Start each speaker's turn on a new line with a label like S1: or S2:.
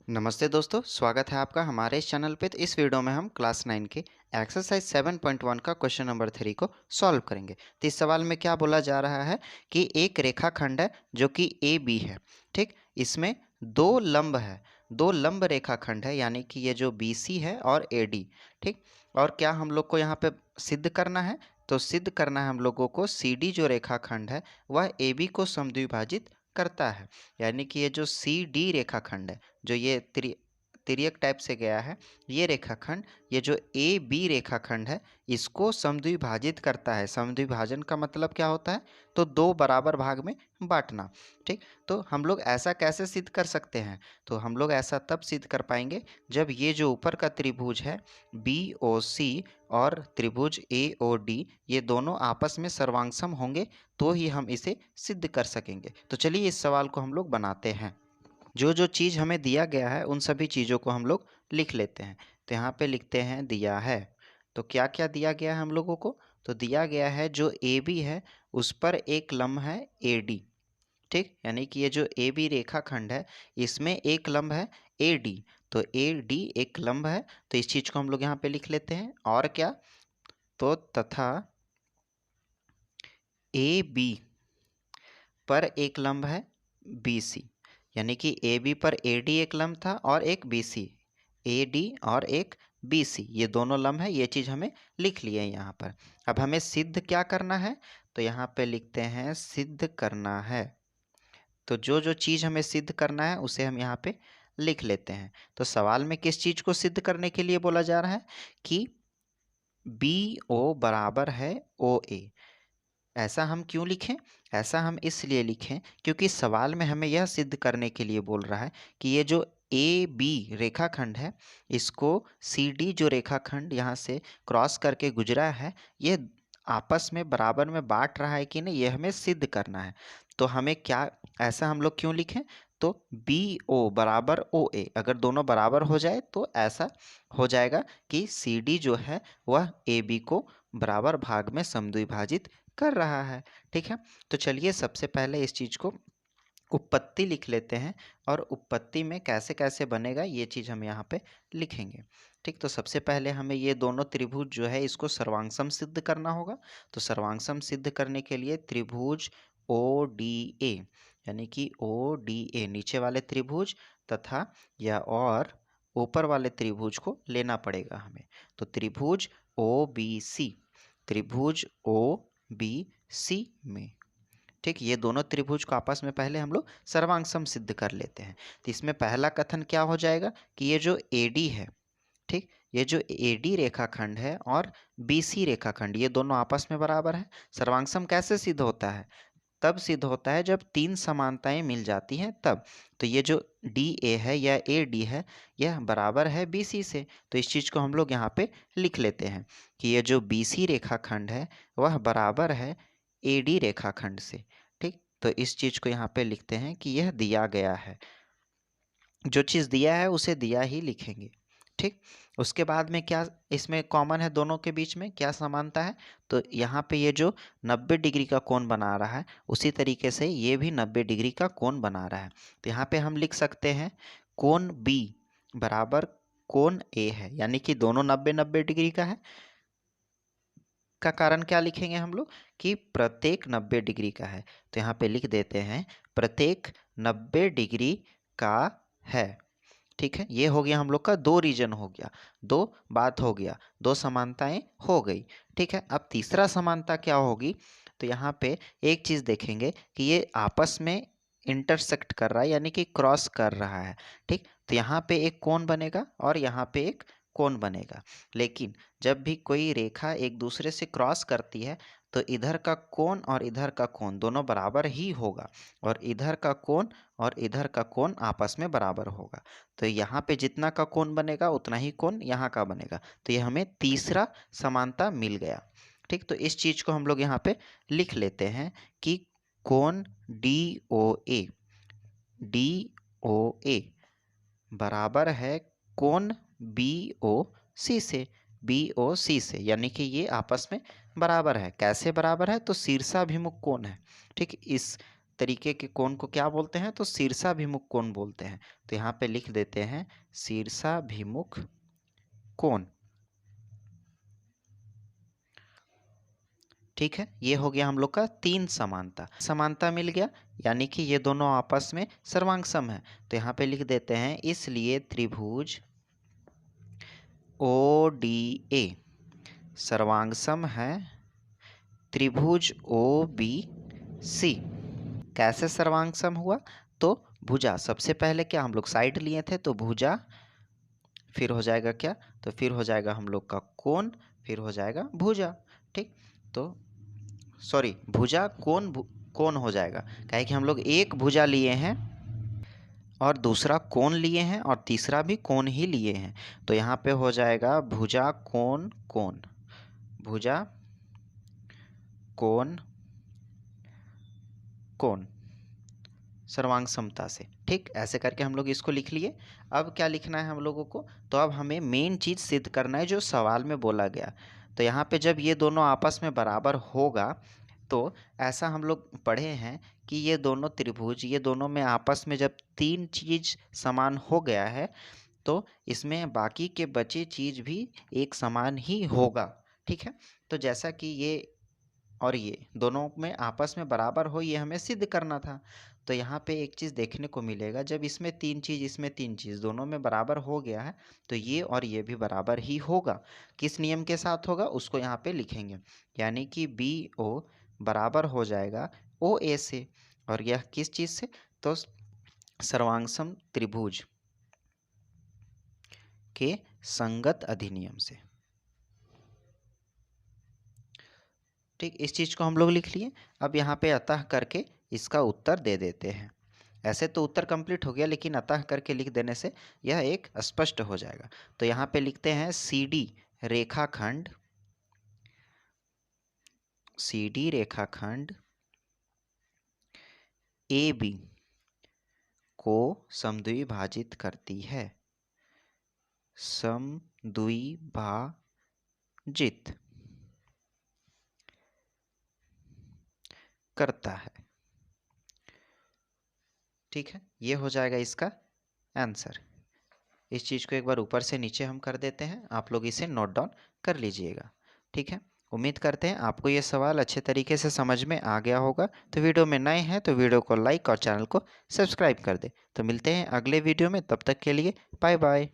S1: नमस्ते दोस्तों, स्वागत है आपका हमारे इस चैनल पे। तो इस वीडियो में हम क्लास 9 के एक्सरसाइज 7.1 का क्वेश्चन नंबर 3 को सॉल्व करेंगे। तो इस सवाल में क्या बोला जा रहा है कि एक रेखाखंड है जो कि ए बी है। ठीक, इसमें दो लंब है, दो लंब रेखाखंड है, यानी कि ये जो बी सी है और ए डी। ठीक, और क्या हम लोग को यहाँ पे सिद्ध करना है? तो सिद्ध करना है हम लोगों को सी डी जो रेखाखंड है वह ए बी को समद्विभाजित करता है। यानी कि ये जो सी डी रेखाखंड है, जो ये तिर्यक टाइप से गया है, ये रेखाखंड, ये जो ए बी रेखाखंड है, इसको समद्विभाजित करता है। समद्विभाजन का मतलब क्या होता है? तो दो बराबर भाग में बांटना। ठीक, तो हम लोग ऐसा कैसे सिद्ध कर सकते हैं? तो हम लोग ऐसा तब सिद्ध कर पाएंगे जब ये जो ऊपर का त्रिभुज है बी ओ सी और त्रिभुज ए ओ डी, ये दोनों आपस में सर्वांगसम होंगे, तो ही हम इसे सिद्ध कर सकेंगे। तो चलिए इस सवाल को हम लोग बनाते हैं। जो जो चीज़ हमें दिया गया है उन सभी चीज़ों को हम लोग लिख लेते हैं। तो यहाँ पे लिखते हैं दिया है। तो क्या क्या दिया गया है हम लोगों को? तो दिया गया है जो ए बी है उस पर एक लंब है ए डी। ठीक, यानी कि ये जो ए बी रेखाखंड है इसमें एक लंब है ए डी। तो ए डी एक लंब है, तो इस चीज़ को हम लोग यहाँ पे लिख लेते हैं। और क्या? तो तथा ए बी पर एक लंब है बी सी, यानी कि ए बी पर ए डी एक लंब था और एक बी सी, ए डी और एक बी सी, ये दोनों लंब है। ये चीज़ हमें लिख लिए हैं यहाँ पर। अब हमें सिद्ध क्या करना है? तो यहाँ पे लिखते हैं सिद्ध करना है। तो जो जो चीज़ हमें सिद्ध करना है उसे हम यहाँ पे लिख लेते हैं। तो सवाल में किस चीज़ को सिद्ध करने के लिए बोला जा रहा है कि बी ओ बराबर है ओ ए। ऐसा हम क्यों लिखें? ऐसा हम इसलिए लिखें क्योंकि सवाल में हमें यह सिद्ध करने के लिए बोल रहा है कि ये जो ए बी रेखाखंड है इसको सी डी जो रेखाखंड यहाँ से क्रॉस करके गुजरा है, ये आपस में बराबर में बांट रहा है कि नहीं, ये हमें सिद्ध करना है। तो हमें क्या, ऐसा हम लोग क्यों लिखें? तो बी ओ बराबर ओ ए, अगर दोनों बराबर हो जाए तो ऐसा हो जाएगा कि सी डी जो है वह ए बी को बराबर भाग में समद्विभाजित कर रहा है। ठीक है, तो चलिए सबसे पहले इस चीज़ को उत्पत्ति लिख लेते हैं और उत्पत्ति में कैसे कैसे बनेगा ये चीज़ हम यहाँ पे लिखेंगे। ठीक, तो सबसे पहले हमें ये दोनों त्रिभुज जो है इसको सर्वांगसम सिद्ध करना होगा। तो सर्वांगसम सिद्ध करने के लिए त्रिभुज ओ डी ए, यानी कि ओ डी ए नीचे वाले त्रिभुज तथा या और ऊपर वाले त्रिभुज को लेना पड़ेगा हमें। तो त्रिभुज ओ बी सी, त्रिभुज ओ बी सी में, ठीक, ये दोनों त्रिभुज को आपस में पहले हम लोग सर्वांगसम सिद्ध कर लेते हैं। तो इसमें पहला कथन क्या हो जाएगा कि ये जो ए डी है, ठीक, ये जो ए डी रेखाखंड है और बी सी रेखाखंड, ये दोनों आपस में बराबर है। सर्वांगसम कैसे सिद्ध होता है? तब सिद्ध होता है जब तीन समानताएं मिल जाती हैं तब। तो ये जो डी ए है या ए डी है यह बराबर है बी सी से। तो इस चीज़ को हम लोग यहाँ पे लिख लेते हैं कि ये जो बी सी रेखाखंड है वह बराबर है ए डी रेखाखंड से। ठीक, तो इस चीज़ को यहाँ पे लिखते हैं कि यह दिया गया है। जो चीज़ दिया है उसे दिया ही लिखेंगे। ठीक, उसके बाद में क्या इसमें कॉमन है दोनों के बीच में, क्या समानता है? तो यहाँ पे ये जो 90 डिग्री का कोण बना रहा है उसी तरीके से ये भी 90 डिग्री का कोण बना रहा है। तो यहाँ पे हम लिख सकते हैं कोण बी बराबर कोण ए है, यानी कि दोनों 90-90 डिग्री का है। का कारण क्या लिखेंगे हम लोग कि प्रत्येक 90 डिग्री का है। तो यहाँ पे लिख देते हैं प्रत्येक 90 डिग्री का है। ठीक है, ये हो गया हम लोग का दो रीजन हो गया, दो बात हो गया, दो समानताएं हो गई। ठीक है, अब तीसरा समानता क्या होगी? तो यहाँ पे एक चीज़ देखेंगे कि ये आपस में इंटरसेक्ट कर रहा है, यानी कि क्रॉस कर रहा है। ठीक, तो यहाँ पे एक कोण बनेगा और यहाँ पे एक कोण बनेगा। लेकिन जब भी कोई रेखा एक दूसरे से क्रॉस करती है तो इधर का कोण और इधर का कोण दोनों बराबर ही होगा, और इधर का कोण और इधर का कोण आपस में बराबर होगा। तो यहाँ पे जितना का कोण बनेगा उतना ही कोण यहाँ का बनेगा। तो ये हमें तीसरा समानता मिल गया। ठीक, तो इस चीज़ को हम लोग यहाँ पे लिख लेते हैं कि कोण डी ओ ए, डी ओ ए बराबर है कोण बी ओ सी से, बी ओ सी से, यानी कि ये आपस में बराबर है। कैसे बराबर है? तो शीर्षाभिमुख कोण है। ठीक, इस तरीके के कोण को क्या बोलते हैं? तो शीर्षाभिमुख कोण बोलते हैं। तो यहाँ पे लिख देते हैं शीर्षाभिमुख कोण। ठीक है, ये हो गया हम लोग का 3 समानता। समानता मिल गया, यानी कि ये दोनों आपस में सर्वांग है। तो यहाँ पे लिख देते हैं इसलिए त्रिभुज ODA सर्वांग है त्रिभुज OBC। कैसे सर्वांग हुआ? तो भुजा, सबसे पहले क्या हम लोग साइड लिए थे, तो भुजा, फिर हो जाएगा क्या? तो फिर हो जाएगा हम लोग का कोण, फिर हो जाएगा भुजा। ठीक, तो सॉरी, भुजा कोण कोण हो जाएगा, काहे कि हम लोग एक भुजा लिए हैं और दूसरा कोण लिए हैं और तीसरा भी कोण ही लिए हैं। तो यहाँ पे हो जाएगा भुजा कोण कोण, भुजा कोण कोण सर्वांग समता से। ठीक, ऐसे करके हम लोग इसको लिख लिए। अब क्या लिखना है हम लोगों को? तो अब हमें मेन चीज़ सिद्ध करना है जो सवाल में बोला गया। तो यहाँ पे जब ये दोनों आपस में बराबर होगा, तो ऐसा हम लोग पढ़े हैं कि ये दोनों त्रिभुज, ये दोनों में आपस में जब 3 चीज़ समान हो गया है, तो इसमें बाकी के बचे चीज़ भी एक समान ही होगा। ठीक है, तो जैसा कि ये और ये दोनों में आपस में बराबर हो, ये हमें सिद्ध करना था। तो यहाँ पे एक चीज़ देखने को मिलेगा, जब इसमें 3 चीज़, इसमें 3 चीज़ दोनों में बराबर हो गया है, तो ये और ये भी बराबर ही होगा। किस नियम के साथ होगा उसको यहाँ पे लिखेंगे, यानी कि BO बराबर हो जाएगा OA से। और यह किस चीज़ से? तो सर्वांगसम त्रिभुज के संगत अधिनियम से। ठीक, इस चीज़ को हम लोग लिख लिए। अब यहाँ पे अतः करके इसका उत्तर दे देते हैं। ऐसे तो उत्तर कंप्लीट हो गया, लेकिन अतः करके लिख देने से यह एक स्पष्ट हो जाएगा। तो यहाँ पे लिखते हैं CD रेखाखंड AB को समद्विभाजित करती है, समद्विभाजित करता है। ठीक है, ये हो जाएगा इसका आंसर। इस चीज़ को एक बार ऊपर से नीचे हम कर देते हैं, आप लोग इसे नोट डाउन कर लीजिएगा। ठीक है, उम्मीद करते हैं आपको ये सवाल अच्छे तरीके से समझ में आ गया होगा। तो वीडियो में नए हैं तो वीडियो को लाइक और चैनल को सब्सक्राइब कर दे। तो मिलते हैं अगले वीडियो में, तब तक के लिए बाय बाय।